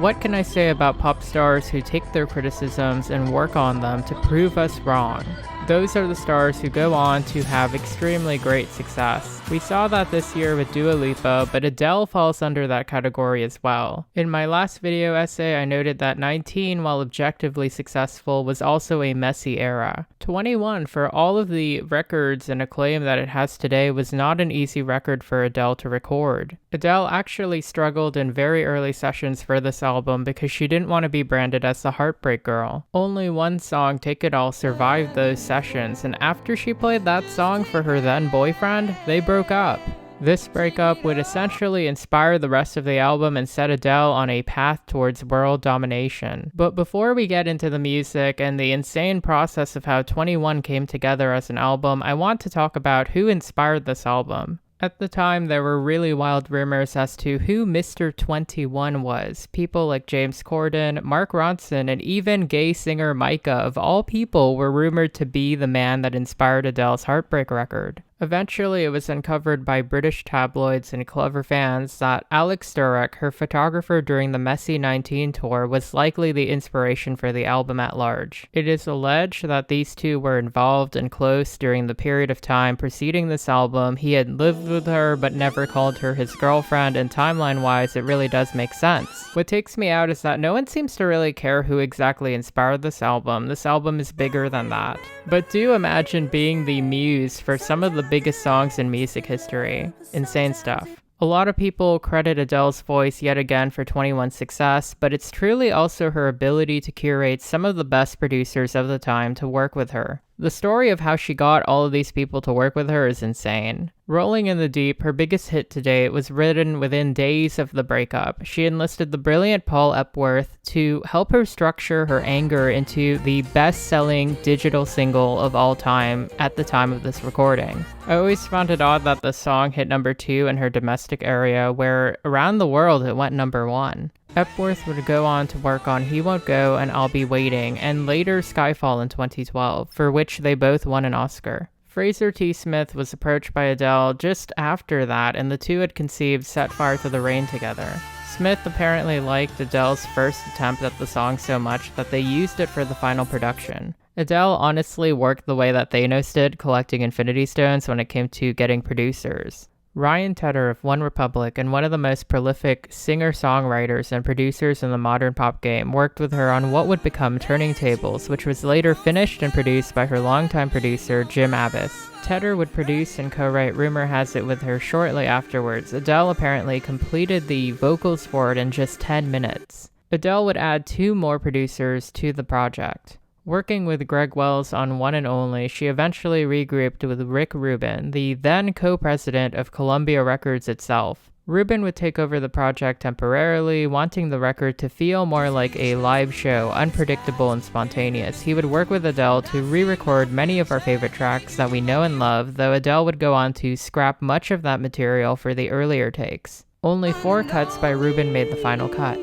What can I say about pop stars who take their criticisms and work on them to prove us wrong? Those are the stars who go on to have extremely great success. We saw that this year with Dua Lipa, but Adele falls under that category as well. In my last video essay, I noted that 19, while objectively successful, was also a messy era. 21, for all of the records and acclaim that it has today, was not an easy record for Adele to record. Adele actually struggled in very early sessions for this album because she didn't want to be branded as the heartbreak girl. Only one song, Take It All, survived those sessions, and after she played that song for her then boyfriend, they broke up. This breakup would essentially inspire the rest of the album and set Adele on a path towards world domination. But before we get into the music and the insane process of how 21 came together as an album, I want to talk about who inspired this album. At the time, there were really wild rumors as to who Mr. 21 was. People like James Corden, Mark Ronson, and even gay singer Micah, of all people, were rumored to be the man that inspired Adele's Heartbreak record. Eventually, it was uncovered by British tabloids and clever fans that Alex Sturrock, her photographer during the Messy 19 tour, was likely the inspiration for the album at large. It is alleged that these two were involved and close during the period of time preceding this album. He had lived with her but never called her his girlfriend, and timeline-wise, it really does make sense. What takes me out is that no one seems to really care who exactly inspired this album. This album is bigger than that. But do imagine being the muse for some of the biggest songs in music history. Insane stuff. A lot of people credit Adele's voice yet again for 21's success, but it's truly also her ability to curate some of the best producers of the time to work with her. The story of how she got all of these people to work with her is insane. Rolling in the Deep, her biggest hit to date, was written within days of the breakup. She enlisted the brilliant Paul Epworth to help her structure her anger into the best-selling digital single of all time at the time of this recording. I always found it odd that the song hit number 2 in her domestic area, where around the world it went number 1. Epworth would go on to work on He Won't Go and I'll Be Waiting, and later Skyfall in 2012, for which they both won an Oscar. Fraser T. Smith was approached by Adele just after that, and the two had conceived Set Fire to the Rain together. Smith apparently liked Adele's first attempt at the song so much that they used it for the final production. Adele honestly worked the way that Thanos did, collecting Infinity Stones when it came to getting producers. Ryan Tedder of One Republic and one of the most prolific singer-songwriters and producers in the modern pop game worked with her on what would become Turning Tables, which was later finished and produced by her longtime producer Jim Abbiss. Tedder would produce and co-write Rumor Has It with her shortly afterwards. Adele apparently completed the vocals for it in just 10 minutes. Adele would add 2 more producers to the project. Working with Greg Wells on One and Only, she eventually regrouped with Rick Rubin, the then co-president of Columbia Records itself. Rubin would take over the project temporarily, wanting the record to feel more like a live show, unpredictable and spontaneous. He would work with Adele to re-record many of our favorite tracks that we know and love, though Adele would go on to scrap much of that material for the earlier takes. Only 4 cuts by Rubin made the final cut.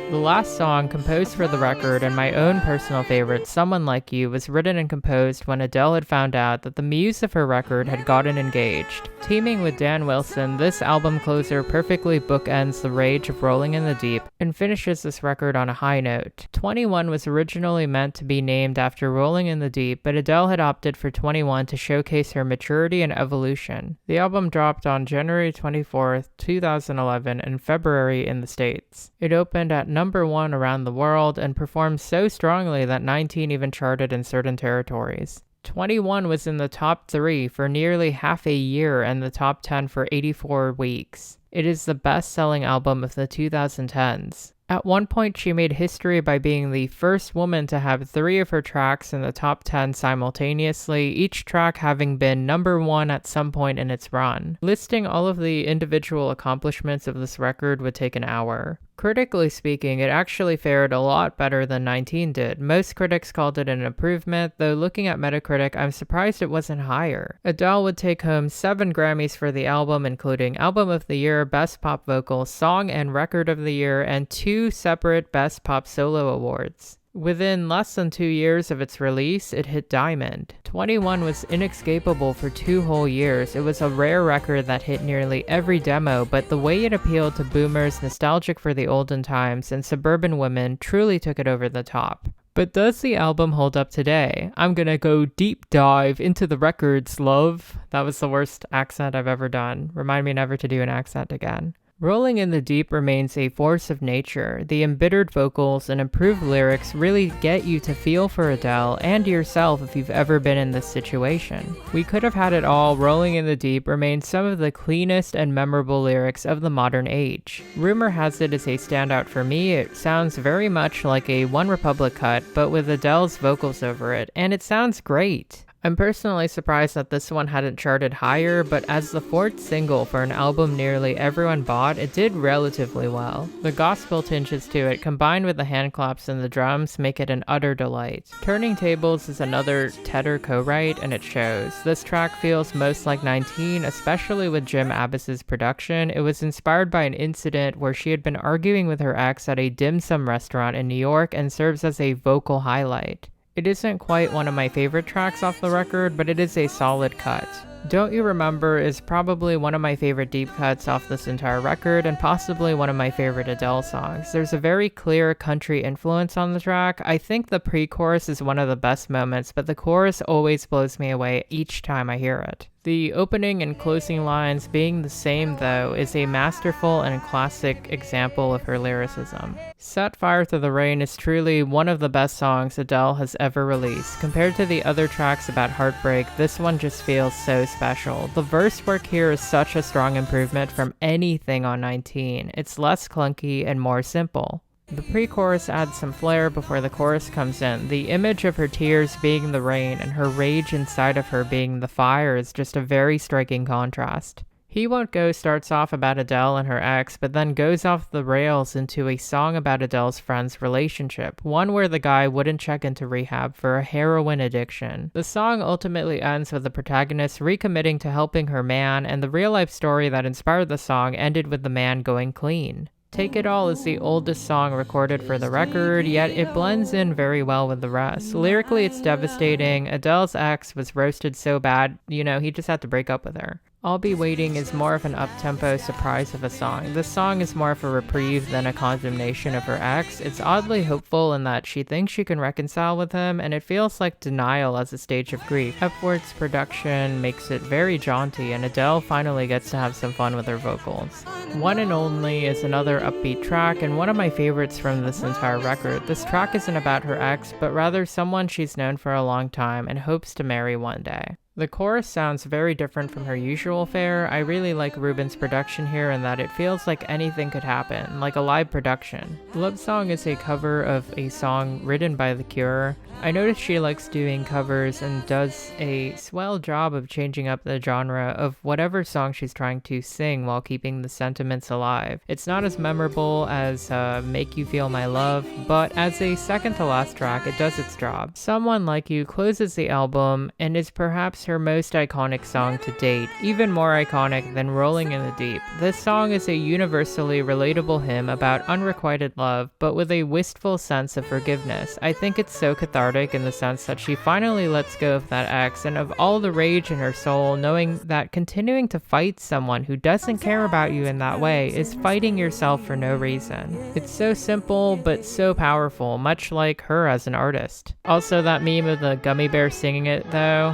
The last song, composed for the record and my own personal favorite, Someone Like You, was written and composed when Adele had found out that the muse of her record had gotten engaged. Teaming with Dan Wilson, this album closer perfectly bookends the rage of Rolling in the Deep and finishes this record on a high note. 21 was originally meant to be named after Rolling in the Deep, but Adele had opted for 21 to showcase her maturity and evolution. The album dropped on January 24th, 2011 and February in the States. It opened at number 1 around the world and performed so strongly that 19 even charted in certain territories. 21 was in the top 3 for nearly half a year and the top 10 for 84 weeks. It is the best-selling album of the 2010s. At one point, she made history by being the first woman to have 3 of her tracks in the top 10 simultaneously, each track having been number 1 at some point in its run. Listing all of the individual accomplishments of this record would take an hour. Critically speaking, it actually fared a lot better than 19 did. Most critics called it an improvement, though looking at Metacritic, I'm surprised it wasn't higher. Adele would take home 7 Grammys for the album, including Album of the Year, Best Pop Vocal, Song and Record of the Year, and 2 separate Best Pop Solo awards. Within less than 2 years of its release, it hit Diamond. 21 was inescapable for 2 whole years. It was a rare record that hit nearly every demo, but the way it appealed to boomers nostalgic for the olden times and suburban women truly took it over the top. But does the album hold up today? I'm gonna go deep dive into the records, love. That was the worst accent I've ever done. Remind me never to do an accent again. Rolling in the Deep remains a force of nature. The embittered vocals and improved lyrics really get you to feel for Adele and yourself if you've ever been in this situation. We Could Have Had It All, Rolling in the Deep remains some of the cleanest and memorable lyrics of the modern age. Rumor has it is a standout for me. It sounds very much like a One Republic cut, but with Adele's vocals over it, and it sounds great. I'm personally surprised that this one hadn't charted higher, but as the 4th single for an album nearly everyone bought, it did relatively well. The gospel tinges to it, combined with the hand claps and the drums, make it an utter delight. Turning Tables is another Tedder co-write, and it shows. This track feels most like 19, especially with Jim Abbas's production. It was inspired by an incident where she had been arguing with her ex at a dim sum restaurant in New York and serves as a vocal highlight. It isn't quite one of my favorite tracks off the record, but it is a solid cut. Don't You Remember is probably one of my favorite deep cuts off this entire record, and possibly one of my favorite Adele songs. There's a very clear country influence on the track. I think the pre-chorus is one of the best moments, but the chorus always blows me away each time I hear it. The opening and closing lines being the same, though, is a masterful and classic example of her lyricism. Set Fire to the Rain is truly one of the best songs Adele has ever released. Compared to the other tracks about heartbreak, this one just feels so special. The verse work here is such a strong improvement from anything on 19. It's less clunky and more simple. The pre-chorus adds some flair before the chorus comes in. The image of her tears being the rain and her rage inside of her being the fire is just a very striking contrast. He Won't Go starts off about Adele and her ex, but then goes off the rails into a song about Adele's friend's relationship, one where the guy wouldn't check into rehab for a heroin addiction. The song ultimately ends with the protagonist recommitting to helping her man, and the real-life story that inspired the song ended with the man going clean. Take It All is the oldest song recorded for the record, yet it blends in very well with the rest. Lyrically, it's devastating. Adele's ex was roasted so bad, he just had to break up with her. I'll Be Waiting is more of an up-tempo surprise of a song. This song is more of a reprieve than a condemnation of her ex. It's oddly hopeful in that she thinks she can reconcile with him, and it feels like denial as a stage of grief. Hepworth's production makes it very jaunty, and Adele finally gets to have some fun with her vocals. One and Only is another upbeat track, and one of my favorites from this entire record. This track isn't about her ex, but rather someone she's known for a long time and hopes to marry one day. The chorus sounds very different from her usual fare. I really like Ruben's production here in that it feels like anything could happen, like a live production. Love Song is a cover of a song written by The Cure. I noticed she likes doing covers and does a swell job of changing up the genre of whatever song she's trying to sing while keeping the sentiments alive. It's not as memorable as Make You Feel My Love, but as a second to last track, it does its job. Someone Like You closes the album and is perhaps her most iconic song to date, even more iconic than Rolling in the Deep. This song is a universally relatable hymn about unrequited love, but with a wistful sense of forgiveness. I think it's so cathartic in the sense that she finally lets go of that ex and of all the rage in her soul, knowing that continuing to fight someone who doesn't care about you in that way is fighting yourself for no reason. It's so simple, but so powerful, much like her as an artist. Also, that meme of the gummy bear singing it though,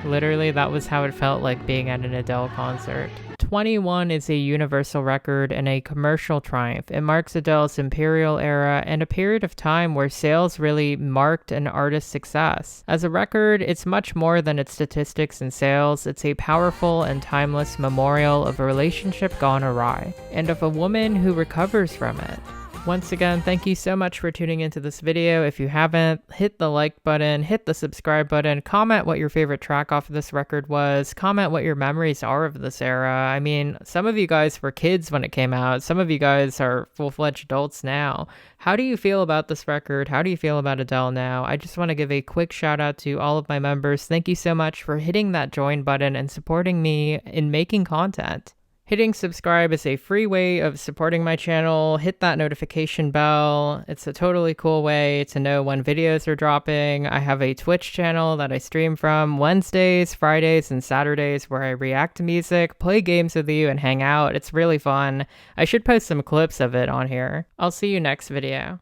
literally that was how it felt like being at an Adele concert. 21 is a universal record and a commercial triumph. It marks Adele's imperial era and a period of time where sales really marked an artist's success. As a record, it's much more than its statistics and sales. It's a powerful and timeless memorial of a relationship gone awry, and of a woman who recovers from it. Once again, thank you so much for tuning into this video. If you haven't, hit the like button, hit the subscribe button, comment what your favorite track off of this record was, comment what your memories are of this era. I mean, some of you guys were kids when it came out, some of you guys are full-fledged adults now. How do you feel about this record? How do you feel about Adele now? I just want to give a quick shout out to all of my members. Thank you so much for hitting that join button and supporting me in making content. Hitting subscribe is a free way of supporting my channel. Hit that notification bell. It's a totally cool way to know when videos are dropping. I have a Twitch channel that I stream from Wednesdays, Fridays, and Saturdays where I react to music, play games with you, and hang out. It's really fun. I should post some clips of it on here. I'll see you next video.